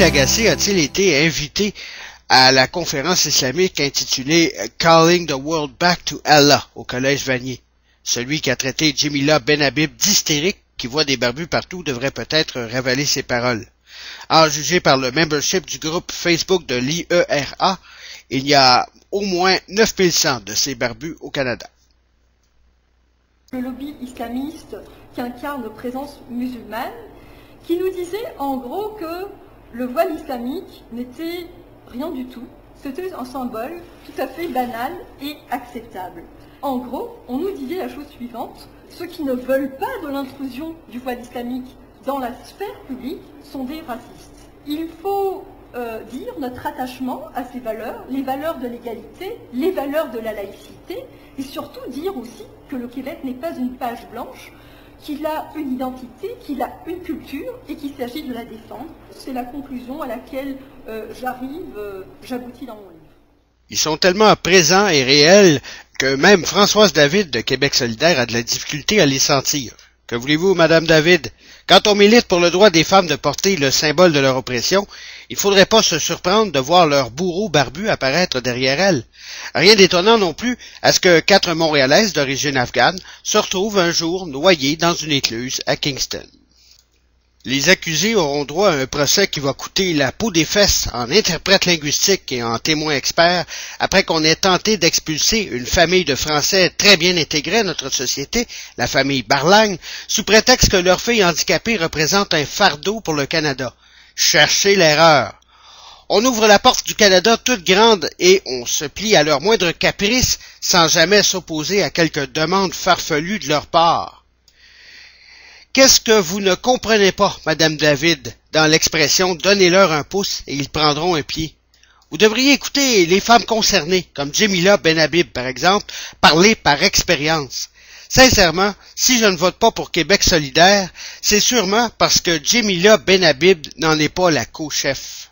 Lagacé a-t-il été invité à la conférence islamique intitulée Calling the World Back to Allah au Collège Vanier? Celui qui a traité Jemila Benhabib d'hystérique qui voit des barbus partout devrait peut-être révéler ses paroles. En juger par le membership du groupe Facebook de l'IERA, il y a au moins 9100 de ces barbus au Canada. Le lobby islamiste qui incarne nos présences musulmanes, qui nous disait en gros que le voile islamique n'était rien du tout, c'était un symbole tout à fait banal et acceptable. En gros, on nous disait la chose suivante: ceux qui ne veulent pas de l'intrusion du voile islamique dans la sphère publique sont des racistes. Il faut dire notre attachement à ces valeurs, les valeurs de l'égalité, les valeurs de la laïcité, et surtout dire aussi que le Québec n'est pas une page blanche, qu'il a une identité, qu'il a une culture et qu'il s'agit de la défendre. C'est la conclusion à laquelle j'aboutis dans mon livre. Ils sont tellement présents et réels que même Françoise David de Québec solidaire a de la difficulté à les sentir. Que voulez-vous, Madame David? Quand on milite pour le droit des femmes de porter le symbole de leur oppression, il ne faudrait pas se surprendre de voir leur bourreau barbu apparaître derrière elles. Rien d'étonnant non plus à ce que 4 Montréalaises d'origine afghane se retrouvent un jour noyées dans une écluse à Kingston. Les accusés auront droit à un procès qui va coûter la peau des fesses en interprète linguistique et en témoin expert après qu'on ait tenté d'expulser une famille de Français très bien intégrée à notre société, la famille Barlagne, sous prétexte que leur fille handicapée représente un fardeau pour le Canada. Cherchez l'erreur. On ouvre la porte du Canada toute grande et on se plie à leur moindre caprice sans jamais s'opposer à quelque demande farfelue de leur part. Qu'est-ce que vous ne comprenez pas, Madame David, dans l'expression « donnez-leur un pouce et ils prendront un pied ». Vous devriez écouter les femmes concernées, comme Jemila Benhabib par exemple, parler par expérience. Sincèrement, si je ne vote pas pour Québec solidaire, c'est sûrement parce que Jemila Benhabib n'en est pas la co-chef.